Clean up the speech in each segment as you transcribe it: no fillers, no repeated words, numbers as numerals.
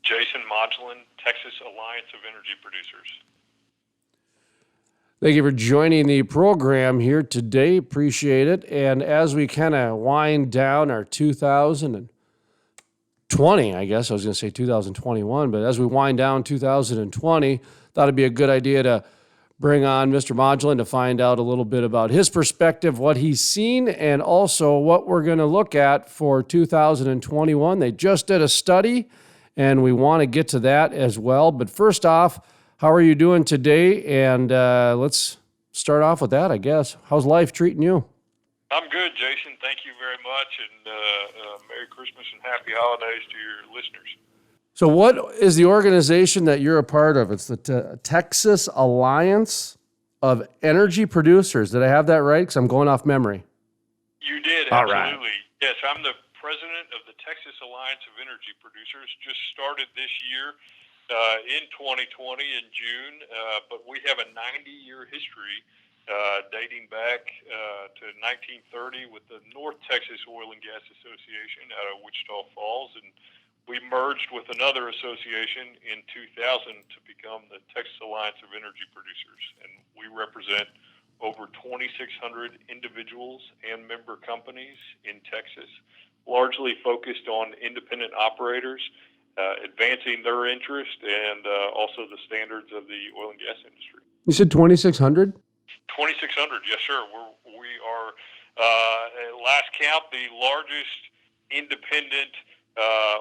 Jason Modglin, Texas Alliance of Energy Producers. Thank you for joining the program here today. Appreciate it. And as we kind of wind down our 2020, I guess I was going to say 2021, but as we wind down 2020, thought it'd be a good idea to bring on Mr. Modglin to find out a little bit about his perspective, what he's seen, and also what we're going to look at for 2021. They just did a study, and we want to get to that as well. But first off, how are you doing today? And let's start off with that, I guess. How's life treating you? I'm good, Jason. Thank you very much, and Merry Christmas and Happy Holidays to your listeners. So what is the organization that you're a part of? It's the Texas Alliance of Energy Producers. Did I have that right? Because I'm going off memory. You did, All absolutely. Right. Yes, I'm the president of the Texas Alliance of Energy Producers. Just started this year in 2020 in June, but we have a 90-year history dating back to 1930 with the North Texas Oil and Gas Association out of Wichita Falls, and we merged with another association in 2000 to become the Texas Alliance of Energy Producers, and we represent over 2,600 individuals and member companies in Texas, largely focused on independent operators, advancing their interest and also the standards of the oil and gas industry. You said 2,600? 2,600, yes, sir. We are, at last count, the largest independent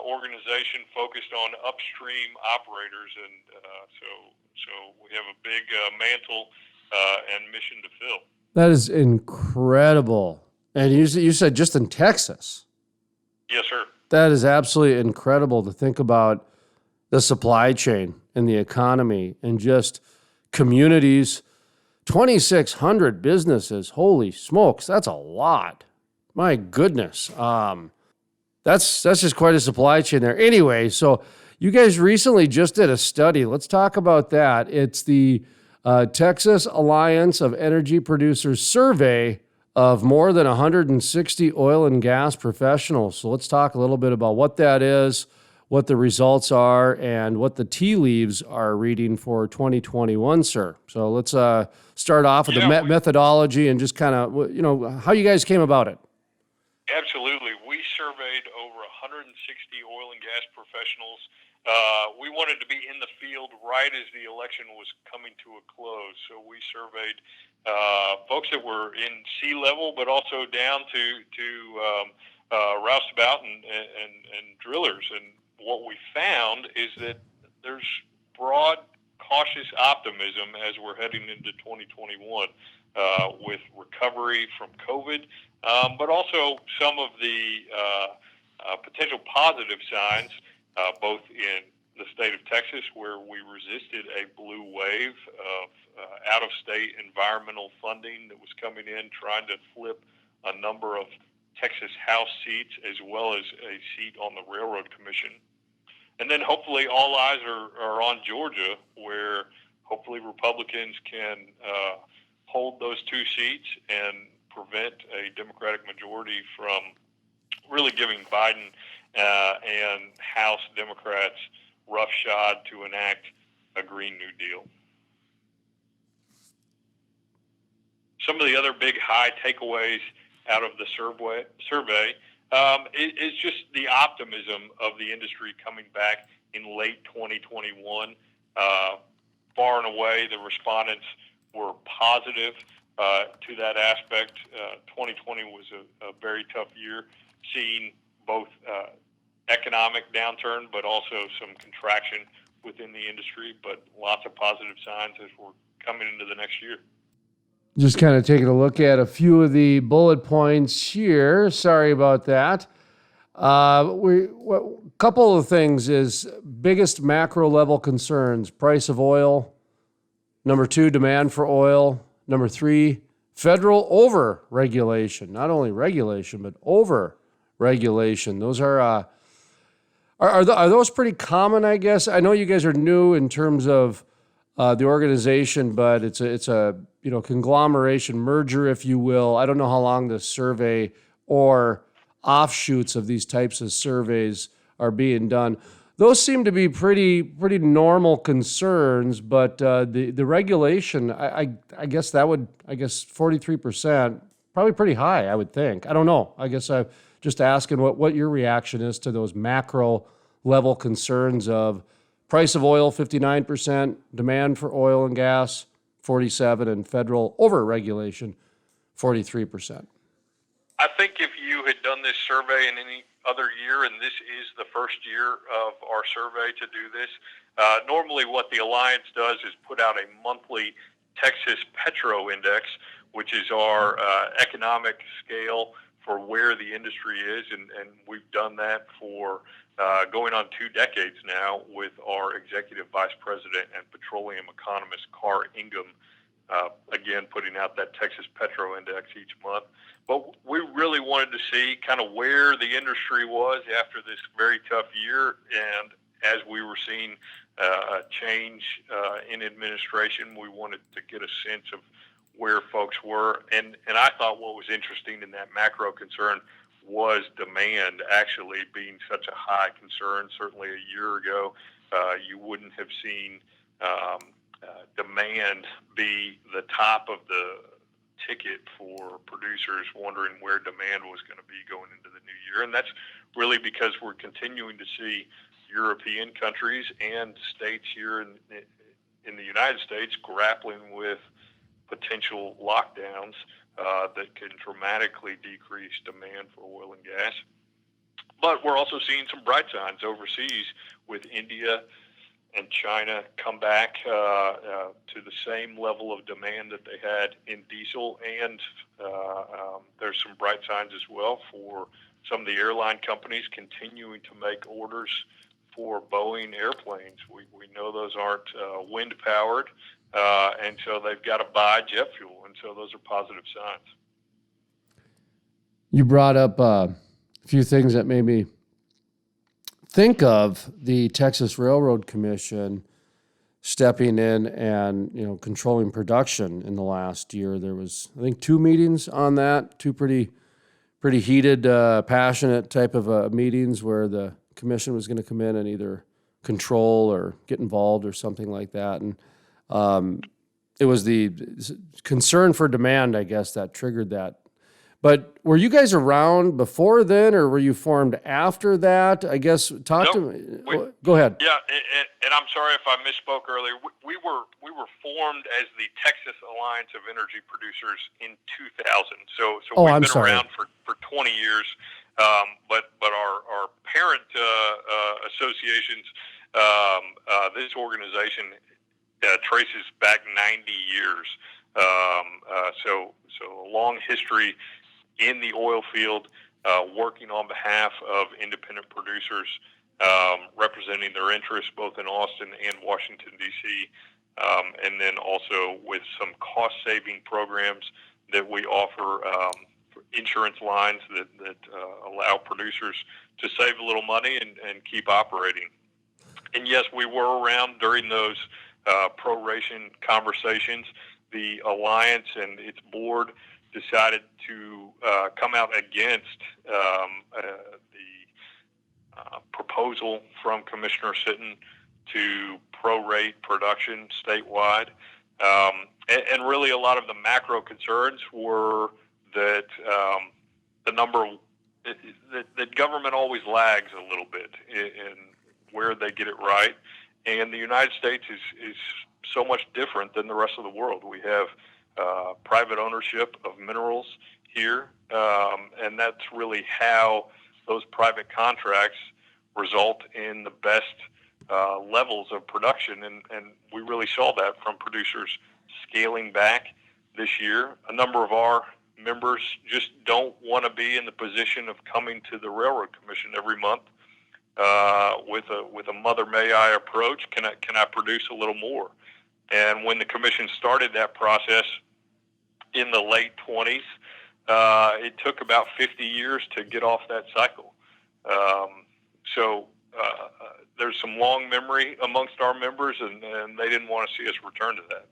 organization focused on upstream operators, and so we have a big mantle and mission to fill. That is incredible. And you said just in Texas. Yes, sir. That is absolutely incredible to think about the supply chain and the economy and just communities. 2,600 businesses. Holy smokes, that's a lot. My goodness. That's just quite a supply chain there. Anyway, so you guys recently just did a study. Let's talk about that. It's the Texas Alliance of Energy Producers survey of more than 160 oil and gas professionals. So let's talk a little bit about what that is, what the results are, and what the tea leaves are reading for 2021, sir. So let's start off with the methodology and just kind of, how you guys came about it. Absolutely. We surveyed over 160 oil and gas professionals. We wanted to be in the field right as the election was coming to a close. So we surveyed folks that were in C-level, but also down to roustabout and drillers. And what we found is that there's broad, cautious optimism as we're heading into 2021 with recovery from COVID, but also some of the potential positive signs, both in the state of Texas, where we resisted a blue wave of out-of-state environmental funding that was coming in, trying to flip a number of Texas House seats as well as a seat on the Railroad Commission. And then hopefully all eyes are on Georgia, where hopefully Republicans can hold those two seats and prevent a Democratic majority from really giving Biden and House Democrats roughshod to enact a Green New Deal. Some of the other big high takeaways out of the survey is just the optimism of the industry coming back in late 2021. Far and away, the respondents were positive to that aspect. 2020 was a very tough year, seeing both economic downturn, but also some contraction within the industry, but lots of positive signs as we're coming into the next year. Just kind of taking a look at a few of the bullet points here. Sorry about that. A couple of things is biggest macro level concerns: price of oil. Number 2, demand for oil. Number 3, federal over-regulation. Not only regulation, but over-regulation. Those are those pretty common, I guess? I know you guys are new in terms of the organization, but it's a conglomeration, merger, if you will. I don't know how long the survey or offshoots of these types of surveys are being done. those seem to be pretty normal concerns, but the regulation, I guess 43%, probably pretty high, I would think. I don't know. I guess I'm just asking what your reaction is to those macro level concerns of price of oil 59%, demand for oil and gas 47, and federal overregulation 43%. I think if you had done this survey in any other year, and this is the first year of our survey to do this, normally what the Alliance does is put out a monthly Texas Petro Index, which is our economic scale for where the industry is, and we've done that for going on 2 decades now with our executive vice president and petroleum economist, Carr Ingham, again, putting out that Texas Petro Index each month. But we really wanted to see kind of where the industry was after this very tough year. And as we were seeing a change in administration, we wanted to get a sense of where folks were. And I thought what was interesting in that macro concern was demand actually being such a high concern. Certainly a year ago, you wouldn't have seen demand be the top of the ticket for producers wondering where demand was going to be going into the new year. And that's really because we're continuing to see European countries and states here in the United States grappling with potential lockdowns that can dramatically decrease demand for oil and gas. But we're also seeing some bright signs overseas with India and China come back to the same level of demand that they had in diesel. And there's some bright signs as well for some of the airline companies continuing to make orders for Boeing airplanes. We know those aren't wind powered, and so they've got to buy jet fuel. And so those are positive signs. You brought up a few things that made me think of the Texas Railroad Commission stepping in and controlling production in the last year. There was, I think, 2 meetings on that, 2 pretty heated, passionate type of meetings where the commission was going to come in and either control or get involved or something like that. And it was the concern for demand, I guess, that triggered that. But were you guys around before then, or were you formed after that? I guess talk to me. Go ahead. Yeah, and I'm sorry if I misspoke earlier. We were formed as the Texas Alliance of Energy Producers in 2000. So we've been around for 20 years. But our parent associations, this organization traces back 90 years. So a long history in the oil field, working on behalf of independent producers, representing their interests both in Austin and Washington, D.C., and then also with some cost-saving programs that we offer, insurance lines that allow producers to save a little money and keep operating. And yes, we were around during those proration conversations. The Alliance and its board decided to come out against the proposal from Commissioner Sitton to prorate production statewide. And really a lot of the macro concerns were that that government always lags a little bit in where they get it right. And the United States is so much different than the rest of the world. We have private ownership of minerals here, and that's really how those private contracts result in the best levels of production. And we really saw that from producers scaling back this year. A number of our members just don't want to be in the position of coming to the Railroad Commission every month with a mother may I approach. Can I produce a little more? And when the commission started that process in the late 20s, it took about 50 years to get off that cycle. So there's some long memory amongst our members, and they didn't want to see us return to that.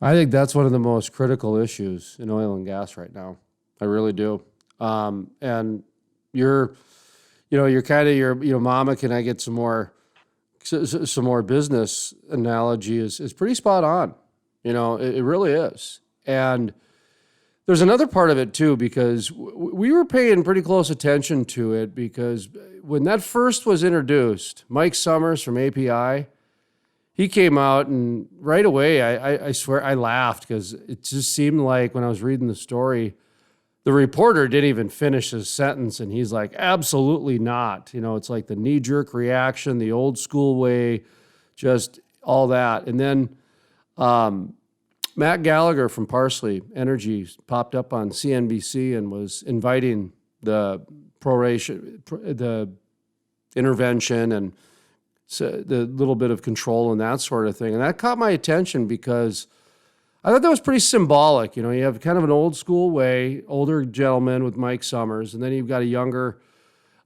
I think that's one of the most critical issues in oil and gas right now. I really do. And you're kind of your, mama, can I get some more some more business analogy is pretty spot on. It really is. And there's another part of it too, because we were paying pretty close attention to it, because when that first was introduced, Mike Summers from API, he came out and right away, I swear I laughed, because it just seemed like when I was reading the story, the reporter didn't even finish his sentence, and he's like, absolutely not. It's like the knee-jerk reaction, the old school way, just all that. And then Matt Gallagher from Parsley Energy popped up on CNBC and was inviting the proration, the intervention, and the little bit of control and that sort of thing. And that caught my attention, because I thought that was pretty symbolic. You have kind of an old school way, older gentleman with Mike Summers, and then you've got a younger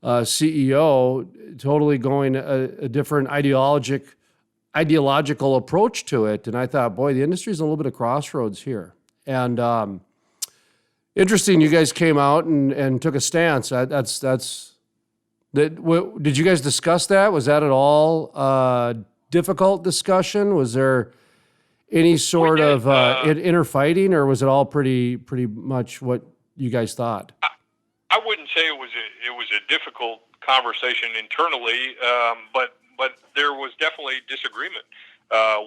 CEO totally going a different ideological approach to it. And I thought, boy, the industry's a little bit of crossroads here. And interesting, you guys came out and took a stance. Did you guys discuss that? Was that at all difficult discussion? Was there any sort of inner fighting, or was it all pretty much what you guys thought? I wouldn't say it was a difficult conversation internally, but there was definitely disagreement.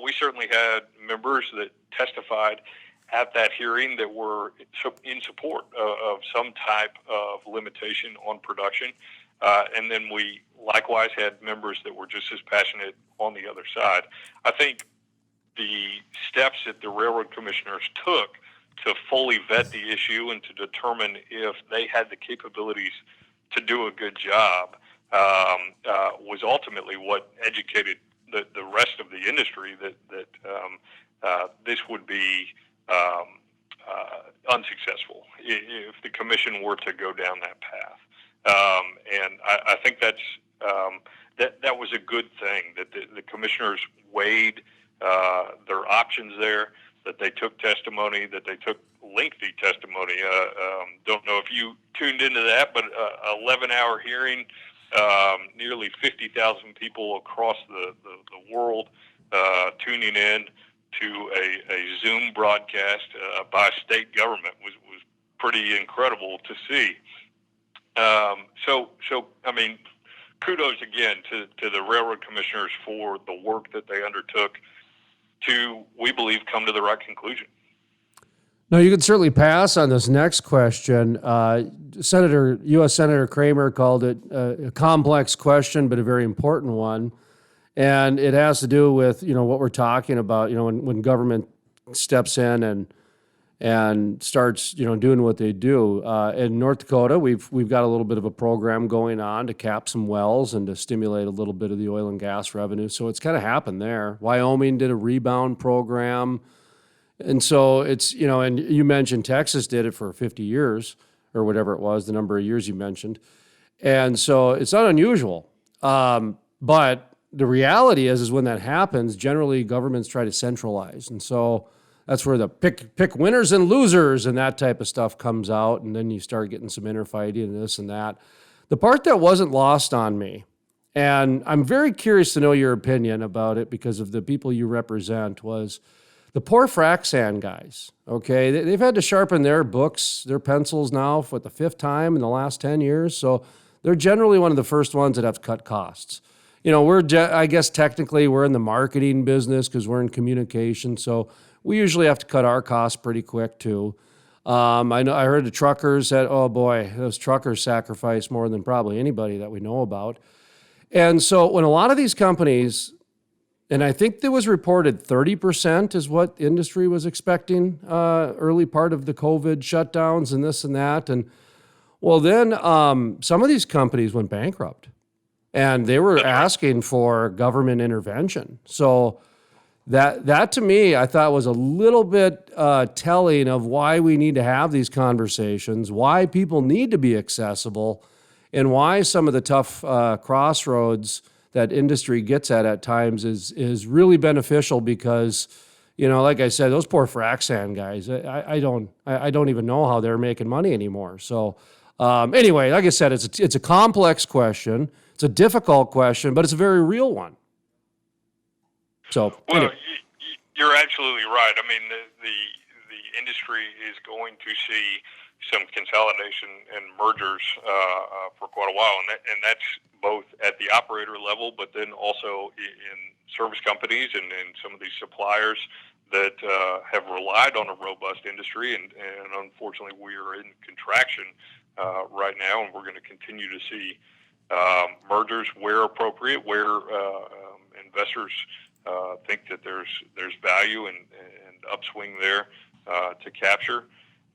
We certainly had members that testified at that hearing that were in support of some type of limitation on production, and then we likewise had members that were just as passionate on the other side. I think the steps that the railroad commissioners took to fully vet the issue and to determine if they had the capabilities to do a good job was ultimately what educated the rest of the industry that this would be unsuccessful if the commission were to go down that path. And I think that was a good thing, that the commissioners weighed their options there, that they took testimony, that they took lengthy testimony. Don't know if you tuned into that, but 11-hour hearing, nearly 50,000 people across the world tuning in to a Zoom broadcast by state government was pretty incredible to see. So I mean, kudos again to the railroad commissioners for the work that they undertook to, we believe, come to the right conclusion. No, you can certainly pass on this next question. U.S. Senator Kramer called it a complex question, but a very important one. And it has to do with, what we're talking about, when government steps in and starts, doing what they do. In North Dakota, we've got a little bit of a program going on to cap some wells and to stimulate a little bit of the oil and gas revenue. So it's kind of happened there. Wyoming did a rebound program. And so it's, and you mentioned Texas did it for 50 years or whatever it was, the number of years you mentioned. And so it's not unusual. But the reality is when that happens, generally governments try to centralize. And so that's where the pick winners and losers and that type of stuff comes out. And then you start getting some inner fighting and this and that. The part that wasn't lost on me, and I'm very curious to know your opinion about it because of the people you represent, was the poor frac sand guys. Okay, they've had to sharpen their books, their pencils now for the 5th time in the last 10 years. So they're generally one of the first ones that have to cut costs. I guess technically we're in the marketing business because we're in communication. So we usually have to cut our costs pretty quick too. I heard the truckers that, oh boy, those truckers sacrifice more than probably anybody that we know about. And so when a lot of these companies, and I think there was reported 30% is what the industry was expecting early part of the COVID shutdowns and this and that. And well, then some of these companies went bankrupt and they were asking for government intervention. So that to me, I thought was a little bit telling of why we need to have these conversations, why people need to be accessible, and why some of the tough crossroads that industry gets at times is really beneficial because, like I said, those poor frac sand guys, I don't even know how they're making money anymore. So anyway, like I said, it's a complex question. It's a difficult question, but it's a very real one. So Well, anyway. you're absolutely right. I mean, the industry is going to see some consolidation and mergers for quite a while, and that's both at the operator level, but then also in service companies and some of these suppliers that have relied on a robust industry, and unfortunately we are in contraction right now, and we're going to continue to see mergers where appropriate, where investors think that there's value and upswing there to capture,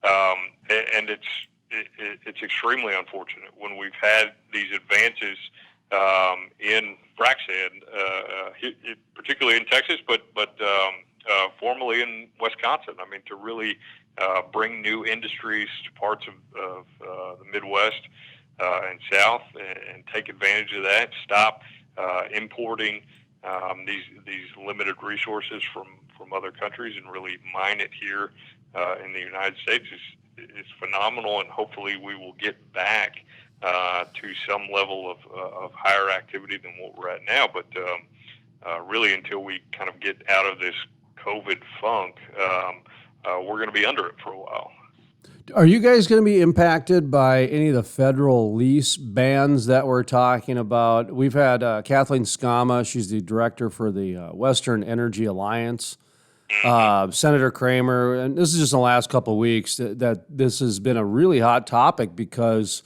and it's extremely unfortunate when we've had these advances in frac sand, particularly in Texas, but formerly in Wisconsin. I mean, to really bring new industries to parts of the Midwest and South, and take advantage of that. Stop importing these limited resources from other countries and really mine it here in the United States is phenomenal, and hopefully we will get back to some level of higher activity than what we're at now. But really, until we kind of get out of this COVID funk, we're going to be under it for a while. Are you guys going to be impacted by any of the federal lease bans that we're talking about? We've had Kathleen Skama, she's the director for the Western Energy Alliance, Senator Kramer, and this is just in the last couple of weeks that this has been a really hot topic because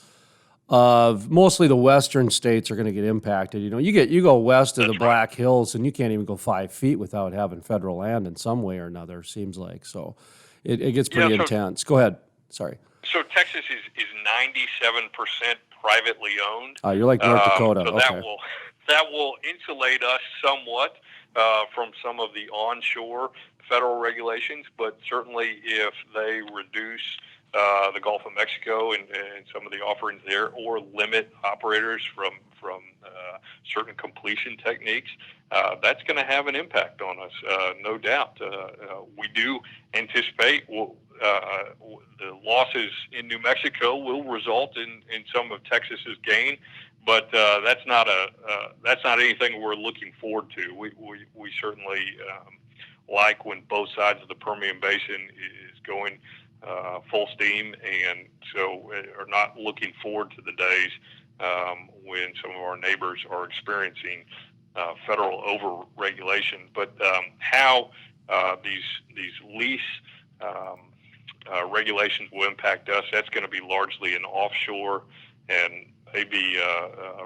of mostly the western states are going to get impacted. You know, you go west of the Black Hills and you can't even go 5 feet without having federal land in some way or another, seems like. So it gets pretty intense. Go ahead. Sorry. So Texas is 97% privately owned. You're like North Dakota. So okay. that will insulate us somewhat from some of the onshore federal regulations, but certainly if they reduce the Gulf of Mexico and some of the offerings there, or limit operators from certain completion techniques, that's going to have an impact on us, no doubt. We do anticipate the losses in New Mexico will result in some of Texas's gain, but that's not anything we're looking forward to. We certainly like when both sides of the Permian Basin is going full steam, and so are not looking forward to the days when some of our neighbors are experiencing federal overregulation. But how these lease regulations will impact us, that's going to be largely an offshore, and maybe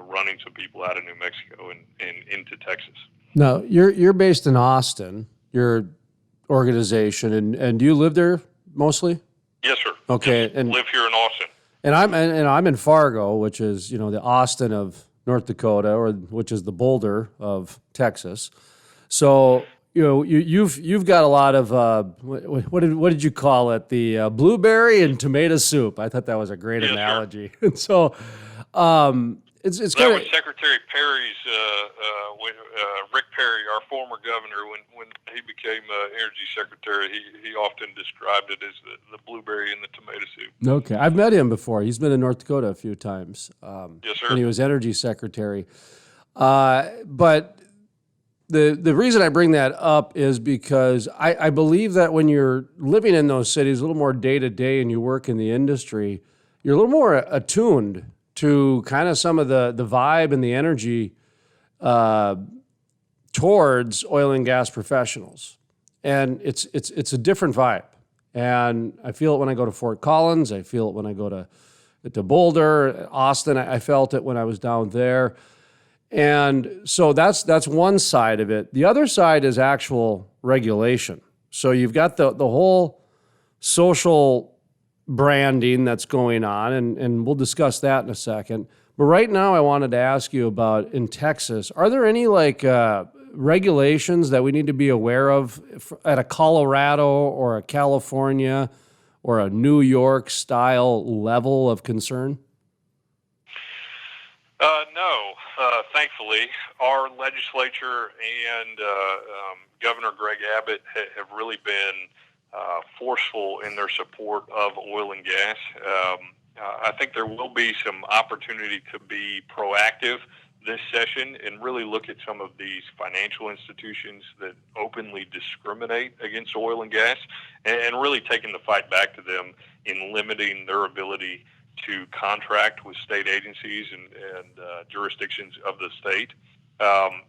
running some people out of New Mexico and into Texas. Now, you're based in Austin, your organization, and do you live there mostly? Yes, sir. Okay, yes, and live here in Austin. And I'm in Fargo, which is, you know, the Austin of North Dakota, or which is the Boulder of Texas. So, you know, you've got a lot of what did you call it? The blueberry and tomato soup. I thought that was a great analogy. And so it's kind of Secretary Perry's Rick Perry, our former governor, when he became energy secretary, he often described it as the blueberry and the tomato soup. Okay, I've met him before. He's been in North Dakota a few times. Yes, sir. When he was energy secretary. But the reason I bring that up is because I believe that when you're living in those cities a little more day to day and you work in the industry, you're a little more attuned to kind of some of the vibe and the energy towards oil and gas professionals. And it's a different vibe. And I feel it when I go to Fort Collins. I feel it when I go to Boulder, Austin. I felt it when I was down there. And so that's one side of it. The other side is actual regulation. So you've got the whole social branding that's going on, and we'll discuss that in a second. But right now I wanted to ask you about, in Texas, are there any regulations that we need to be aware of at a Colorado or a California or a New York style level of concern? No. Thankfully, our legislature and Governor Greg Abbott have really been forceful in their support of oil and gas. I think there will be some opportunity to be proactive this session and really look at some of these financial institutions that openly discriminate against oil and gas, and really taking the fight back to them in limiting their ability to contract with state agencies and jurisdictions of the state,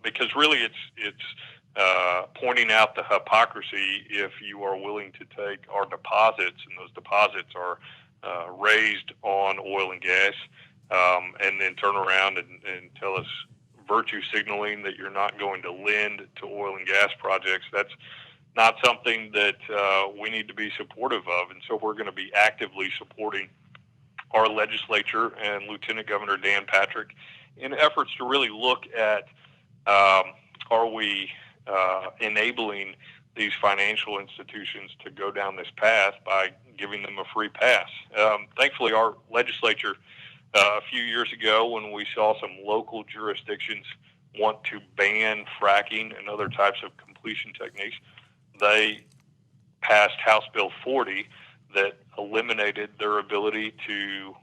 because really it's pointing out the hypocrisy if you are willing to take our deposits, and those deposits are raised on oil and gas, and then turn around and tell us virtue signaling that you're not going to lend to oil and gas projects. That's not something that we need to be supportive of. And so we're going to be actively supporting our legislature and Lieutenant Governor Dan Patrick in efforts to really look at are we enabling these financial institutions to go down this path by giving them a free pass. Thankfully, our legislature a few years ago, when we saw some local jurisdictions want to ban fracking and other types of completion techniques, they passed House Bill 40 that eliminated their ability to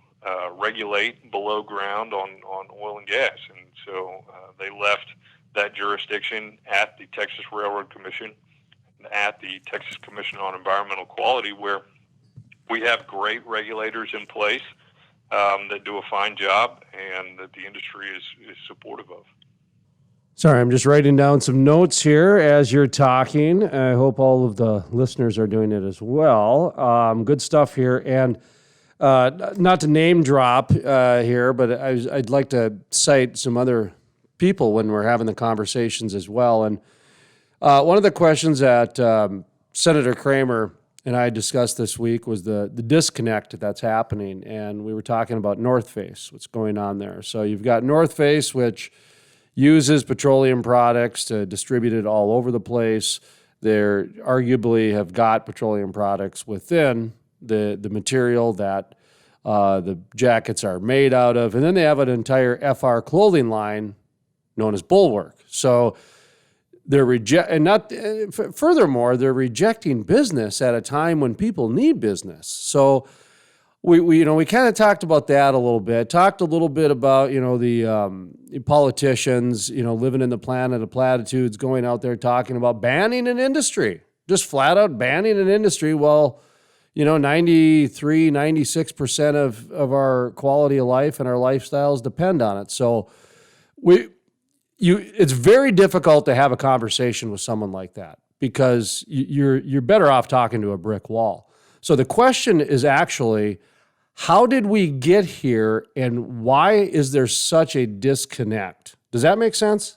regulate below ground on oil and gas. And so they left that jurisdiction at the Texas Railroad Commission, at the Texas Commission on Environmental Quality, where we have great regulators in place that do a fine job and that the industry is supportive of. Sorry, I'm just writing down some notes here as you're talking. I hope all of the listeners are doing it as well. Good stuff here. And not to name drop here, but I'd like to cite some other people when we're having the conversations as well. And one of the questions that Senator Kramer and I discussed this week was the disconnect that's happening. And we were talking about North Face, what's going on there. So you've got North Face, which uses petroleum products to distribute it all over the place. They arguably have got petroleum products within the material that the jackets are made out of. And then they have an entire FR clothing line known as Bulwark. So they're furthermore, they're rejecting business at a time when people need business. So we kind of talked about that a little bit. Talked a little bit about the politicians living in the planet of platitudes, going out there talking about banning an industry, just flat out banning an industry. Well, 93, 96% of our quality of life and our lifestyles depend on it. So it's very difficult to have a conversation with someone like that because you're better off talking to a brick wall. So the question is actually, how did we get here and why is there such a disconnect? Does that make sense?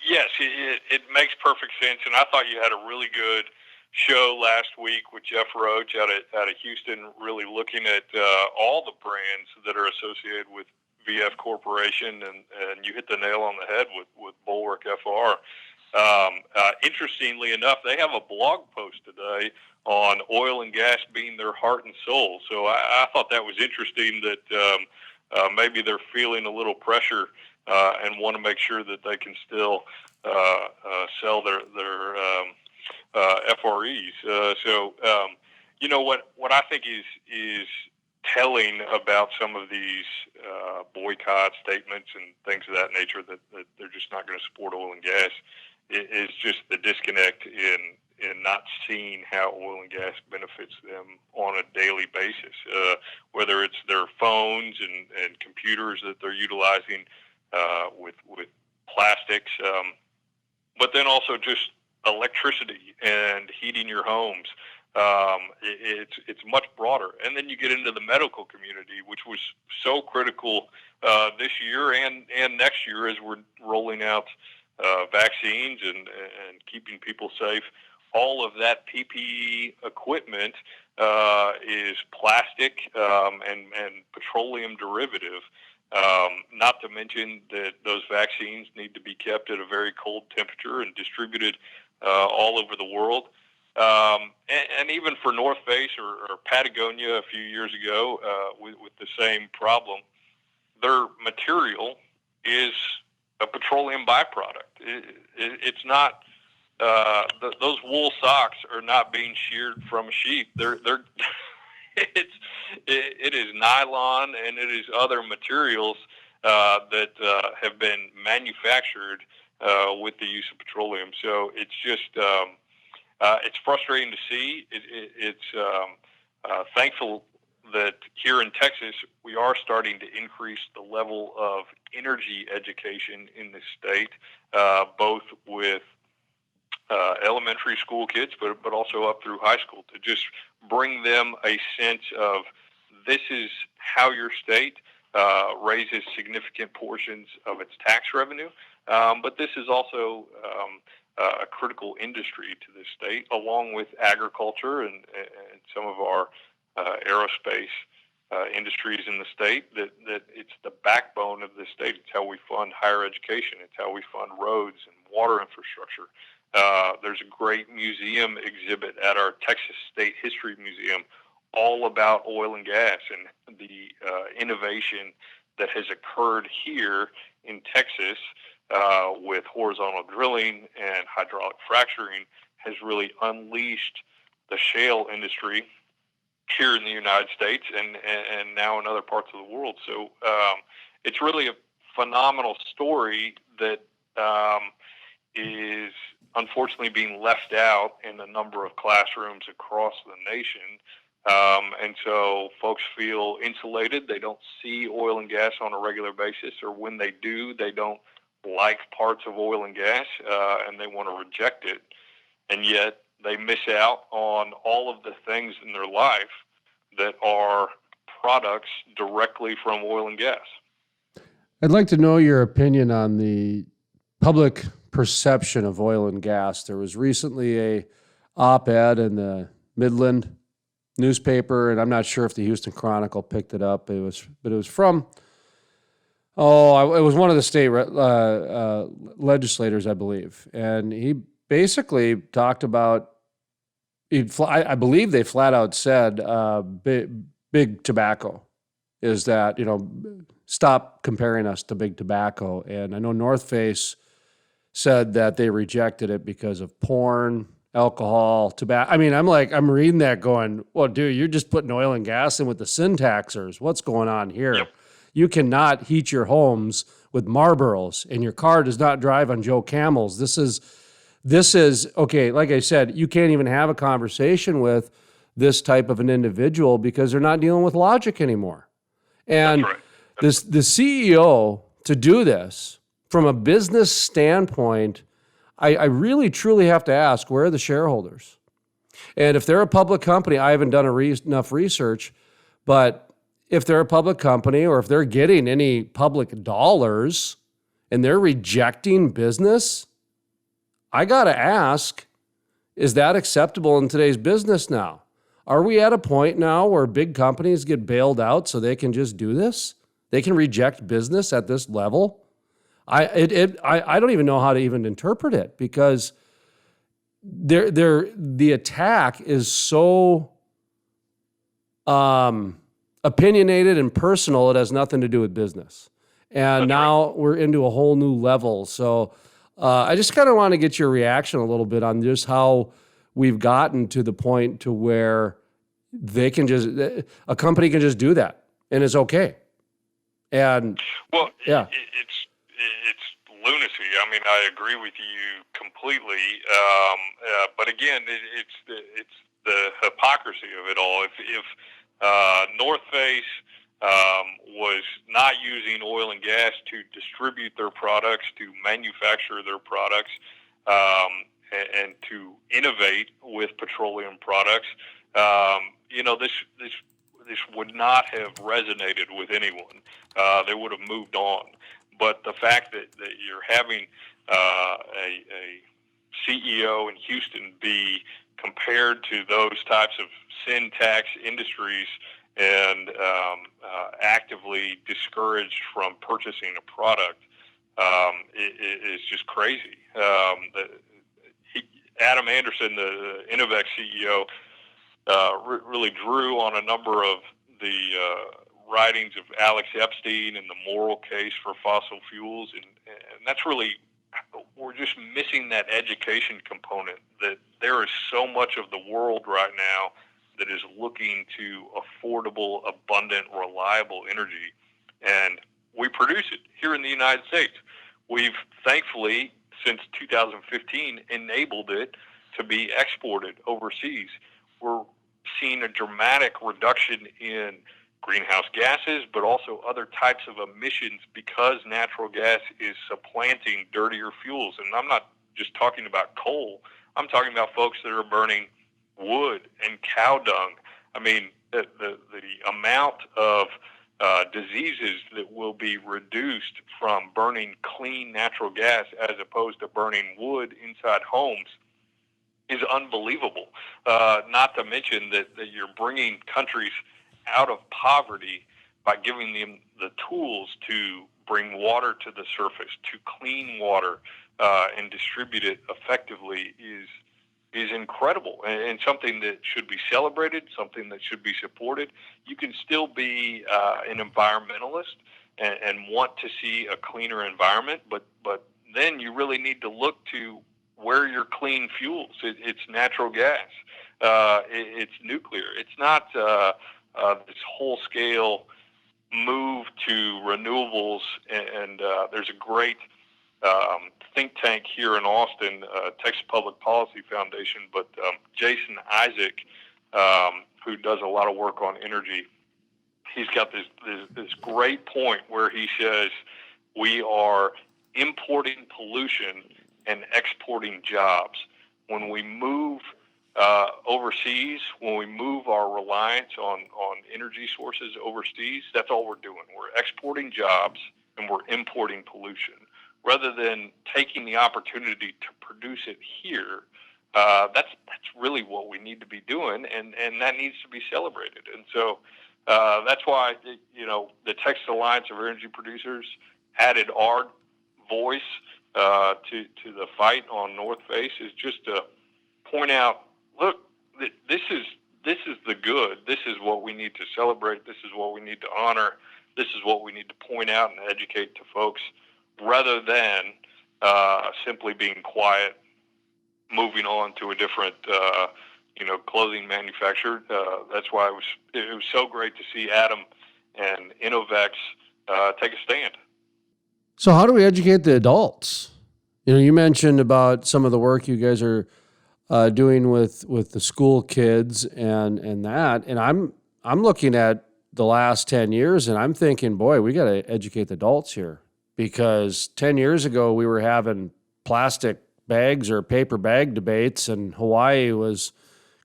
Yes, it makes perfect sense. And I thought you had a really good show last week with Jeff Roach out of Houston, really looking at all the brands that are associated with VF Corporation, and you hit the nail on the head with Bulwark FR. Interestingly enough, they have a blog post today on oil and gas being their heart and soul. So I thought that was interesting that maybe they're feeling a little pressure and want to make sure that they can still sell their FREs. What I think is telling about some of these boycott statements and things of that nature, that they're just not going to support oil and gas, is just the disconnect in not seeing how oil and gas benefits them on a daily basis, whether it's their phones and computers that they're utilizing with plastics, but then also just electricity and heating your homes. It's much broader. And then you get into the medical community, which was so critical this year and next year as we're rolling out vaccines and keeping people safe. All of that PPE equipment is plastic and petroleum derivative. Not to mention that those vaccines need to be kept at a very cold temperature and distributed all over the world. And even for North Face or Patagonia a few years ago with the same problem, their material is a petroleum byproduct. It's not those wool socks are not being sheared from a sheep. It is nylon and it is other materials that have been manufactured with the use of petroleum. So it's just it's frustrating to see. It's thankful that here in Texas we are starting to increase the level of energy education in the state, both with elementary school kids, but also up through high school, to just bring them a sense of this is how your state raises significant portions of its tax revenue, but this is also a critical industry to the state, along with agriculture and some of our aerospace industries in the state. That it's the backbone of the state. It's how we fund higher education. It's how we fund roads and water infrastructure. There's a great museum exhibit at our Texas State History Museum all about oil and gas, and the innovation that has occurred here in Texas with horizontal drilling and hydraulic fracturing has really unleashed the shale industry here in the United States and now in other parts of the world. So it's really a phenomenal story that is unfortunately being left out in a number of classrooms across the nation. And so folks feel insulated. They don't see oil and gas on a regular basis, or when they do, they don't like parts of oil and gas, and they want to reject it. And yet they miss out on all of the things in their life that are products directly from oil and gas. I'd like to know your opinion on the public perception of oil and gas. There was recently a op-ed in the Midland newspaper, and I'm not sure if the Houston Chronicle picked it up. It was from it was one of the state legislators, I believe, and he basically talked about. I believe they flat out said big tobacco is that, stop comparing us to big tobacco. And I know North Face said that they rejected it because of porn, alcohol, tobacco. I mean, I'm reading that going, well, dude, you're just putting oil and gas in with the sin taxers. What's going on here? Yep. You cannot heat your homes with Marlboros, and your car does not drive on Joe Camels. This is okay. Like I said, you can't even have a conversation with this type of an individual because they're not dealing with logic anymore. And That's right. the CEO to do this from a business standpoint, I really truly have to ask, where are the shareholders? And if they're a public company, I haven't done enough research, but if they're a public company or if they're getting any public dollars and they're rejecting business, I got to ask, is that acceptable in today's business now? Are we at a point now where big companies get bailed out so they can just do this? They can reject business at this level? I don't even know how to even interpret it, because the attack is so opinionated and personal, it has nothing to do with business. And now we're into a whole new level. So I just kind of want to get your reaction a little bit on just how we've gotten to the point to where a company can just do that and it's okay. And well, yeah, it's lunacy. I mean, I agree with you completely. But again, it's the hypocrisy of it all. If North Face was not using oil and gas to distribute their products, to manufacture their products, and to innovate with petroleum products, this would not have resonated with anyone. They would have moved on. But the fact that you're having a CEO in Houston be compared to those types of sin tax industries and actively discouraged from purchasing a product is just crazy. Adam Anderson, the Innovex CEO, really drew on a number of the writings of Alex Epstein and the moral case for fossil fuels, and that's really, we're just missing that education component, that there is so much of the world right now that is looking to affordable, abundant, reliable energy. And we produce it here in the United States. We've thankfully, since 2015, enabled it to be exported overseas. We're seeing a dramatic reduction in greenhouse gases, but also other types of emissions because natural gas is supplanting dirtier fuels. And I'm not just talking about coal. I'm talking about folks that are burning wood and cow dung. I mean, the amount of diseases that will be reduced from burning clean natural gas as opposed to burning wood inside homes is unbelievable. Not to mention that you're bringing countries out of poverty by giving them the tools to bring water to the surface, to clean water and distribute it effectively is incredible, and something that should be celebrated, something that should be supported. You can still be an environmentalist and want to see a cleaner environment, but then you really need to look to where your clean fuels. It's natural gas. It's nuclear. It's not this whole-scale move to renewables, and there's a great think tank here in Austin, Texas Public Policy Foundation, but Jason Isaac, who does a lot of work on energy, he's got this great point where he says we are importing pollution and exporting jobs. When we move overseas, when we move our reliance on energy sources overseas, that's all we're doing. We're exporting jobs and we're importing pollution. Rather than taking the opportunity to produce it here, that's really what we need to be doing, and that needs to be celebrated. And so that's why the Texas Alliance of Energy Producers added our voice to the fight on North Face, is just to point out, look, this is the good. This is what we need to celebrate. This is what we need to honor. This is what we need to point out and educate to folks, rather than simply being quiet, moving on to a different, clothing manufacturer. That's why it was so great to see Adam and Innovex take a stand. So how do we educate the adults? You mentioned about some of the work you guys are doing with the school kids and that, and I'm looking at the last 10 years, and I'm thinking, boy, we got to educate the adults here. Because 10 years ago, we were having plastic bags or paper bag debates, and Hawaii was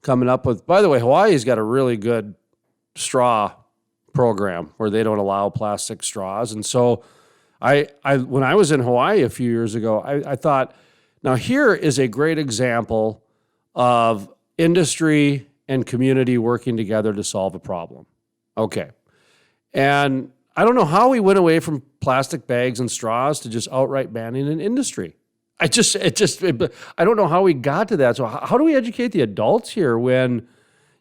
coming up with, by the way, Hawaii's got a really good straw program where they don't allow plastic straws. And so I when I was in Hawaii a few years ago, I thought, now here is a great example of industry and community working together to solve a problem. Okay. And I don't know how we went away from plastic bags and straws to just outright banning an industry. I don't know how we got to that. So how do we educate the adults here when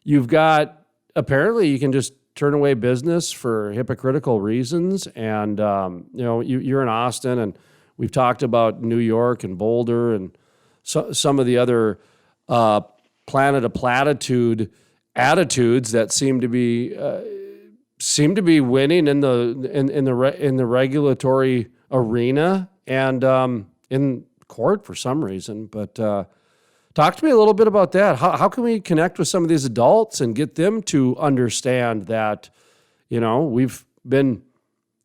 you've got, apparently you can just turn away business for hypocritical reasons? And, you're in Austin, and we've talked about New York and Boulder and some of the other planet of platitude attitudes that seem to be winning in the regulatory arena and in court for some reason. But talk to me a little bit about that. How can we connect with some of these adults and get them to understand that, we've been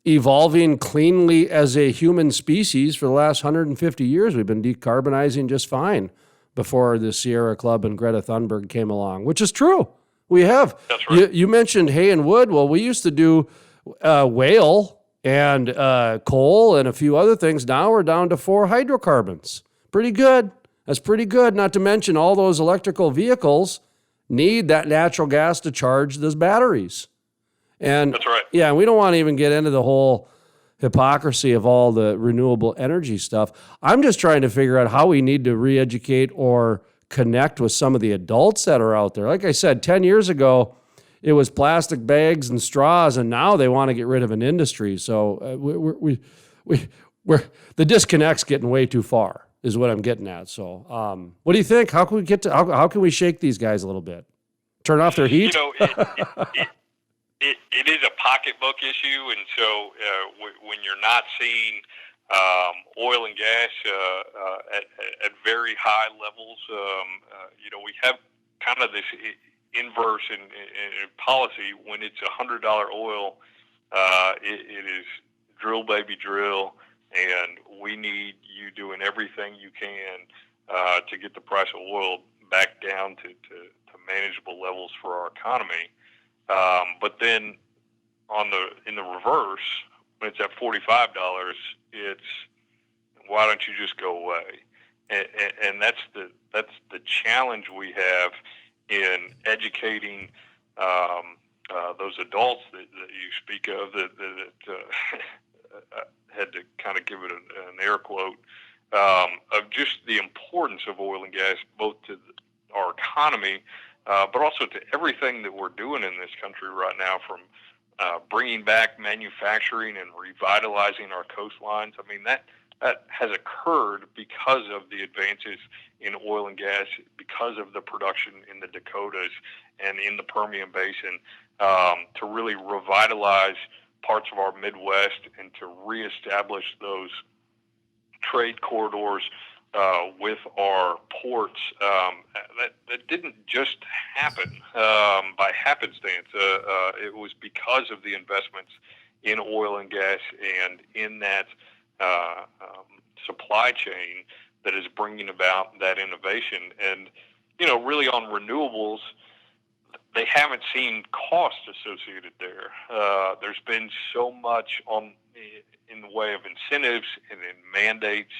evolving cleanly as a human species for the last 150 years. We've been decarbonizing just fine before the Sierra Club and Greta Thunberg came along, which is true. We have. That's right. You mentioned hay and wood. Well, we used to do whale and coal and a few other things. Now we're down to 4 hydrocarbons. Pretty good. That's pretty good. Not to mention all those electrical vehicles need that natural gas to charge those batteries. And that's right. Yeah, we don't want to even get into the whole hypocrisy of all the renewable energy stuff. I'm just trying to figure out how we need to re-educate or connect with some of the adults that are out there. Like I said, 10 years ago, it was plastic bags and straws, and now they want to get rid of an industry. So we're the disconnect's getting way too far, is what I'm getting at. So what do you think? How can we how can we shake these guys a little bit? Turn off their heat? it is a pocketbook issue, and so when you're not seeing oil and gas at very high levels, we have kind of this inverse in policy. When it's $100 oil, it is drill baby drill, and we need you doing everything you can to get the price of oil back down to manageable levels for our economy. But then in the reverse, when it's at $45, it's why don't you just go away? And that's the challenge we have in educating those adults that you speak of that had to kind of give it an air quote of just the importance of oil and gas, both to our economy, but also to everything that we're doing in this country right now, from bringing back manufacturing and revitalizing our coastlines. I mean, that has occurred because of the advances in oil and gas, because of the production in the Dakotas and in the Permian Basin, to really revitalize parts of our Midwest and to reestablish those trade corridors with our ports. That didn't just happen by happenstance. It was because of the investments in oil and gas and in that supply chain that is bringing about that innovation. And, really on renewables, they haven't seen cost associated there. There's been so much in the way of incentives and in mandates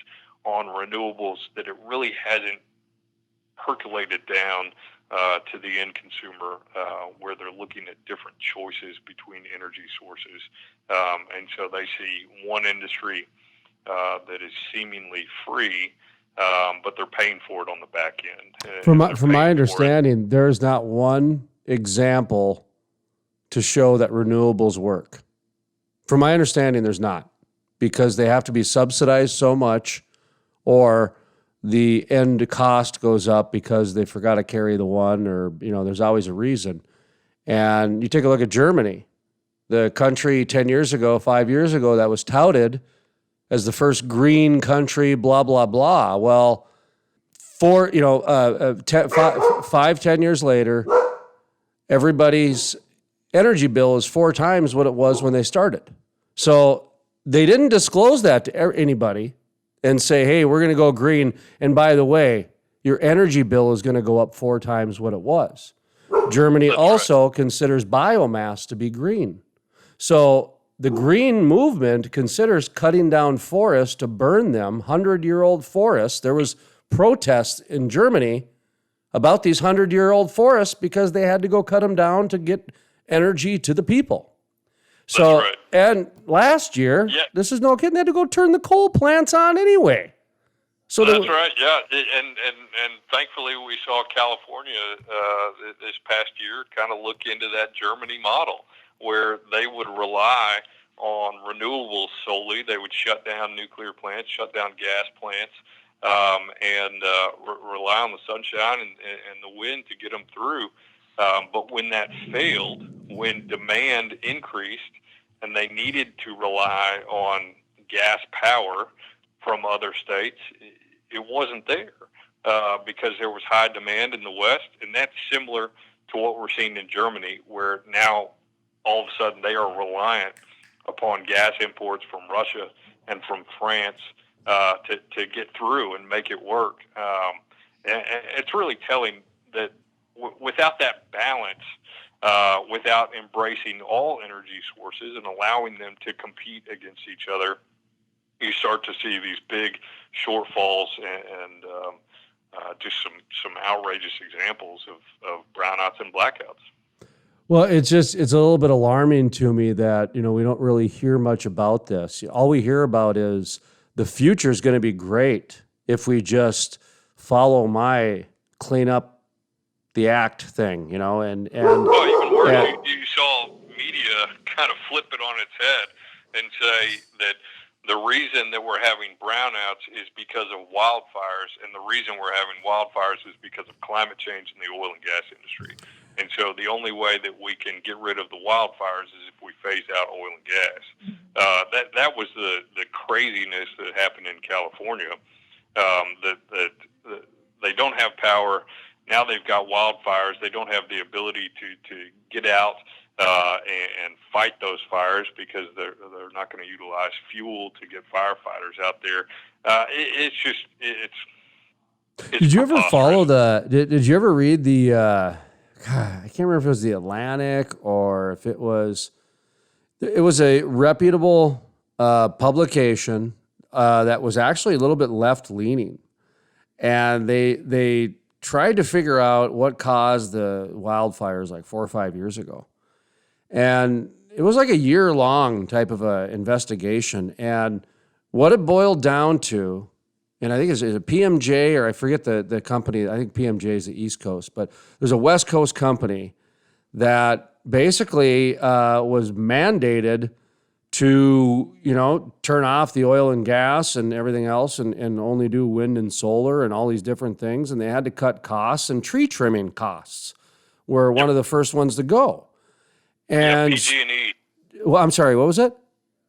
on renewables that it really hasn't percolated down to the end consumer, where they're looking at different choices between energy sources. And so they see one industry that is seemingly free, but they're paying for it on the back end. From my understanding, there's not one example to show that renewables work. From my understanding, there's not, because they have to be subsidized so much, or the end cost goes up because they forgot to carry the one, or, there's always a reason. And you take a look at Germany, the country 10 years ago, 5 years ago, that was touted as the first green country, blah, blah, blah. Well, 10 years later, everybody's energy bill is 4 times what it was when they started. So they didn't disclose that to anybody and say, hey, we're going to go green. And by the way, your energy bill is going to go up 4 times what it was. Germany also considers biomass to be green. So the green movement considers cutting down forests to burn them, 100-year-old forests. There was protests in Germany about these 100-year-old forests because they had to go cut them down to get energy to the people. So, and last year, this is no kidding, they had to go turn the coal plants on anyway. So that's right, yeah. And thankfully we saw California this past year kind of look into that Germany model, where they would rely on renewables solely. They would shut down nuclear plants, shut down gas plants, and rely on the sunshine and the wind to get them through. But when that failed, when demand increased and they needed to rely on gas power from other states, it wasn't there because there was high demand in the West. And that's similar to what we're seeing in Germany, where now all of a sudden they are reliant upon gas imports from Russia and from France to get through and make it work. And it's really telling that without that balance, without embracing all energy sources and allowing them to compete against each other, you start to see these big shortfalls and just some outrageous examples of brownouts and blackouts. Well, it's a little bit alarming to me that, we don't really hear much about this. All we hear about is the future is going to be great if we just follow my clean up the act thing, and well, even worse, you saw media kind of flip it on its head and say that the reason that we're having brownouts is because of wildfires, and the reason we're having wildfires is because of climate change in the oil and gas industry. And so the only way that we can get rid of the wildfires is if we phase out oil and gas. That was the craziness that happened in California. That they don't have power. Now they've got wildfires. They don't have the ability to get out and fight those fires because they're not going to utilize fuel to get firefighters out there. It's Did you ever follow did you ever read the, I can't remember if it was the Atlantic or if it was a reputable publication that was actually a little bit left-leaning. And they tried to figure out what caused the wildfires like 4 or 5 years ago. And it was like a year-long type of a investigation. And what it boiled down to, and I think it's a PMJ, or I forget the company. I think PMJ is the East Coast, but there's a West Coast company that basically was mandated to, turn off the oil and gas and everything else and only do wind and solar and all these different things. And they had to cut costs, and tree trimming costs were one of the first ones to go. And PG&E. Well, I'm sorry, what was it?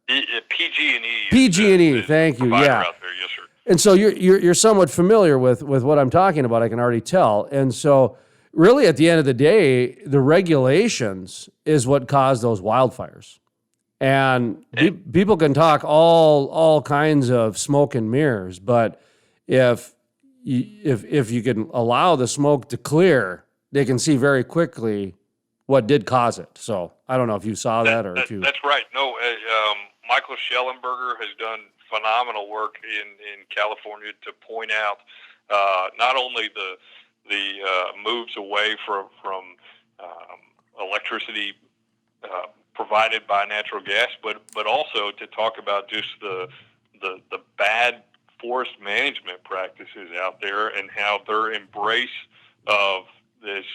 PG&E. PG&E, thank you. Yeah. Out there. Yes, sir. And so you're somewhat familiar with what I'm talking about, I can already tell. And so really at the end of the day, the regulations is what caused those wildfires. And people can talk all kinds of smoke and mirrors, but if you can allow the smoke to clear, they can see very quickly what did cause it. So I don't know if you saw that or if you... That's right. No, Michael Schellenberger has done phenomenal work in California to point out not only the moves away from electricity provided by natural gas, but also to talk about just the bad forest management practices out there and how their embrace of this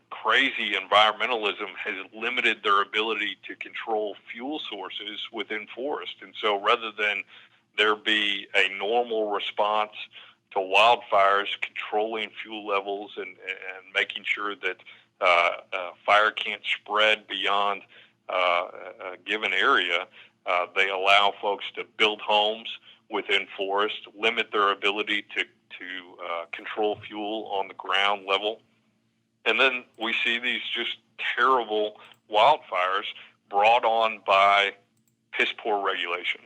crazy environmentalism has limited their ability to control fuel sources within forest. And so rather than there be a normal response to wildfires, controlling fuel levels and making sure that fire can't spread beyond a given area, they allow folks to build homes within forest, limit their ability to control fuel on the ground level. And then we see these just terrible wildfires brought on by piss poor regulation.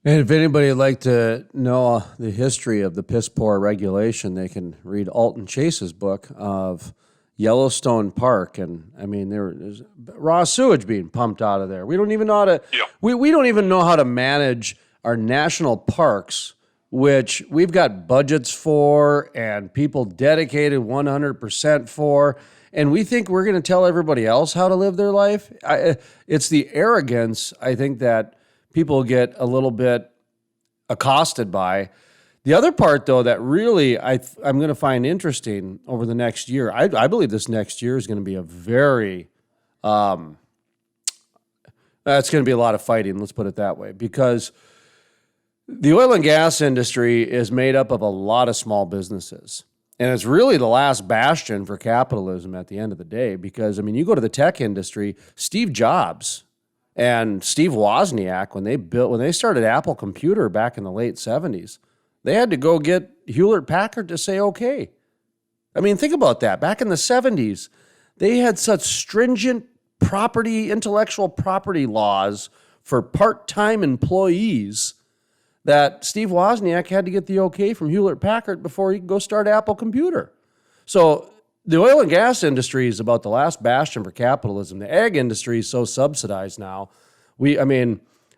And if anybody would like to know the history of the piss poor regulation, they can read Alton Chase's book of Yellowstone Park. And I mean, there's raw sewage being pumped out of there. We don't even know how to, we don't even know how to manage our national parks, which we've got budgets for and people dedicated 100% for, and we think we're going to tell everybody else how to live their life. It's the arrogance, I think, that people get a little bit accosted by. The other part, though, that really I'm going to find interesting over the next year, I believe this next year is going to be a very, it's going to be a lot of fighting, let's put it that way, because the oil and gas industry is made up of a lot of small businesses. And it's really the last bastion for capitalism at the end of the day, because, I mean, you go to the tech industry, Steve Jobs and Steve Wozniak, when they started Apple Computer back in the late 70s, they had to go get Hewlett-Packard to say, okay. I mean, think about that. Back in the 70s, they had such stringent intellectual property laws for part-time employees that Steve Wozniak had to get the okay from Hewlett-Packard before he could go start Apple Computer. So the oil and gas industry is about the last bastion for capitalism. The ag industry is so subsidized now.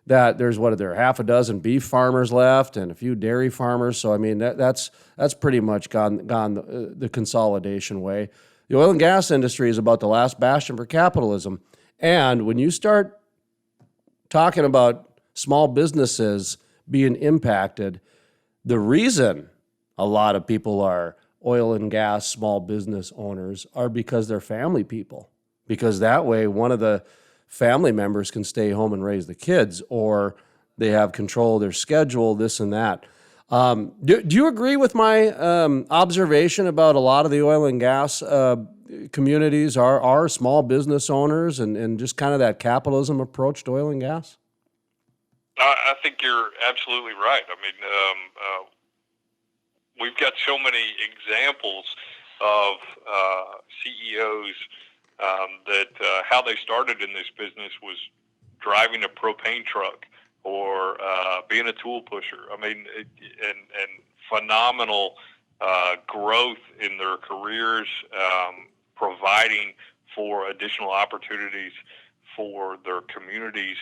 That there's half a dozen beef farmers left and a few dairy farmers. So I mean that's pretty much gone the consolidation way. The oil and gas industry is about the last bastion for capitalism. And when you start talking about small businesses being impacted, the reason a lot of people are oil and gas small business owners are because they're family people. Because that way one of the family members can stay home and raise the kids, or they have control of their schedule, this and that. Do you agree with my observation about a lot of the oil and gas communities are small business owners and just kind of that capitalism approach to oil and gas? I think you're absolutely right. I mean, we've got so many examples of CEOs that how they started in this business was driving a propane truck or being a tool pusher. I mean, and phenomenal growth in their careers, providing for additional opportunities for their communities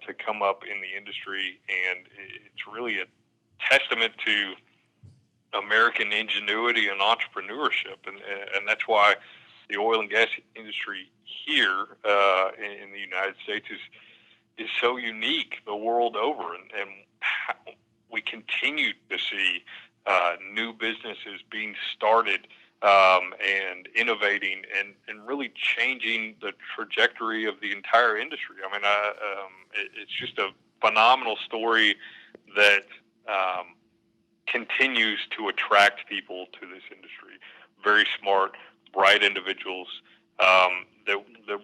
to come up in the industry. And it's really a testament to American ingenuity and entrepreneurship. And that's why the oil and gas industry here in the United States is so unique the world over. And we continue to see new businesses being started and innovating and really changing the trajectory of the entire industry. I mean, it's just a phenomenal story that continues to attract people to this industry. Very smart, bright individuals that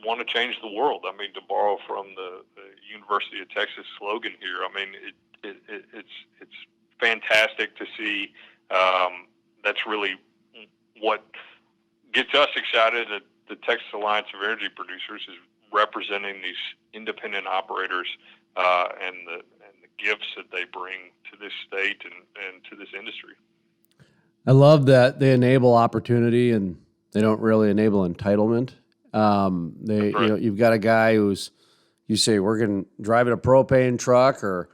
want to change the world. I mean, to borrow from the University of Texas slogan here, I mean, it's fantastic to see. That's really what gets us excited at the Texas Alliance of Energy Producers, is representing these independent operators and the gifts that they bring to this state and to this industry. I love that they enable opportunity and they don't really enable entitlement. Right. You know, you've got a guy who's, you say, we're going to drive in a propane truck, or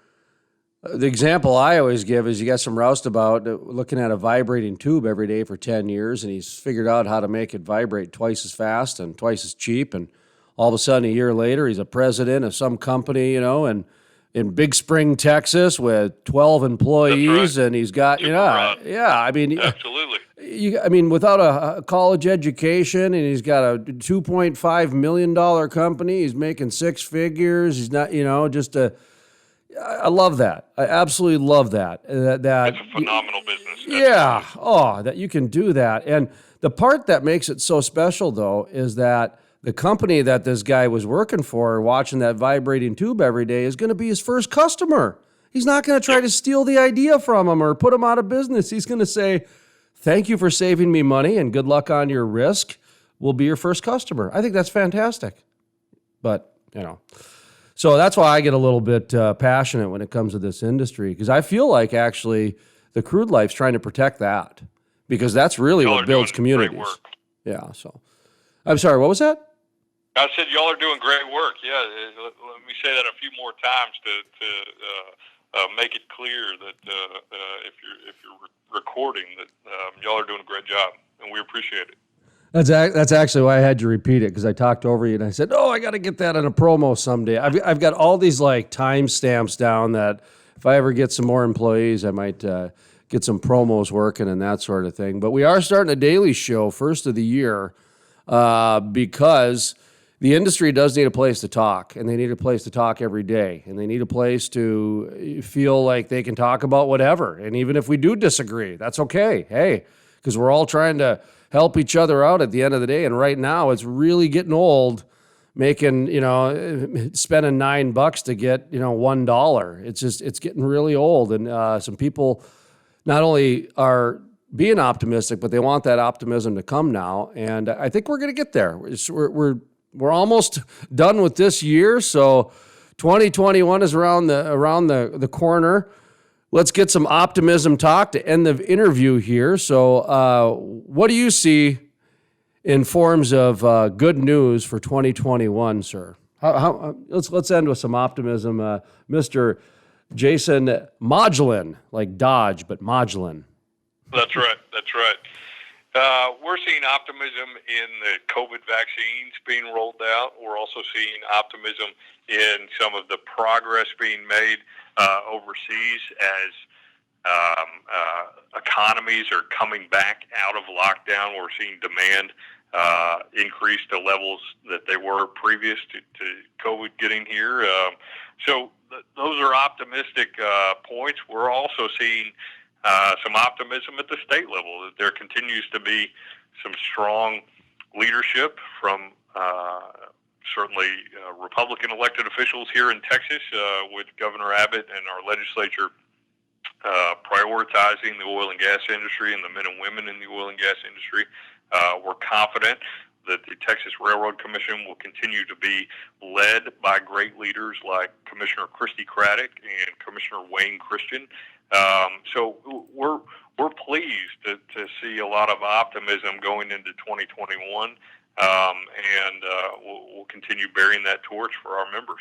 the example I always give is you got some roustabout looking at a vibrating tube every day for 10 years, and he's figured out how to make it vibrate twice as fast and twice as cheap. And all of a sudden, a year later, he's a president of some company, you know, and in Big Spring, Texas, with 12 employees, right. And he's got, I mean, absolutely. I mean, without a college education, and he's got a $2.5 million company, he's making six figures. He's not, just a. I love that. I absolutely love that. That's a phenomenal business. Yeah. Absolutely. That you can do that. And the part that makes it so special, though, is that the company that this guy was working for, watching that vibrating tube every day, is going to be his first customer. He's not going to try to steal the idea from him or put him out of business. He's going to say, thank you for saving me money and good luck on your risk. We'll be your first customer. I think that's fantastic. But, so that's why I get a little bit passionate when it comes to this industry, because I feel like actually the Crude Life's trying to protect that, because that's really what builds communities. Great work. Yeah. So I'm sorry, what was that? I said y'all are doing great work. Yeah, let me say that a few more times to make it clear that if you're recording, that y'all are doing a great job, and we appreciate it. That's actually why I had you repeat it, because I talked over you and I said, I got to get that in a promo someday. I've got all these like timestamps down that if I ever get some more employees, I might get some promos working and that sort of thing. But we are starting a daily show, first of the year, because the industry does need a place to talk, and they need a place to talk every day, and they need a place to feel like they can talk about whatever. And even if we do disagree, that's okay. Hey, because we're all trying to help each other out at the end of the day. And right now it's really getting old making, spending $9 to get, $1. It's getting really old. And some people not only are being optimistic, but they want that optimism to come now. And I think we're going to get there. We're almost done with this year. So 2021 is around the corner. Let's get some optimism talk to end the interview here. So what do you see in forms of good news for 2021, sir? Let's end with some optimism. Mr. Jason Modglin, like Dodge, but Modglin. That's right. We're seeing optimism in the COVID vaccines being rolled out. We're also seeing optimism in some of the progress being made overseas as economies are coming back out of lockdown. We're seeing demand increase to levels that they were previous to COVID getting here. So those are optimistic points. We're also seeing some optimism at the state level that there continues to be some strong leadership from certainly Republican elected officials here in Texas with Governor Abbott and our legislature prioritizing the oil and gas industry and the men and women in the oil and gas industry. We're confident that the Texas Railroad Commission will continue to be led by great leaders like Commissioner Christy Craddock and Commissioner Wayne Christian. So we're pleased to see a lot of optimism going into 2021, and we'll continue bearing that torch for our members.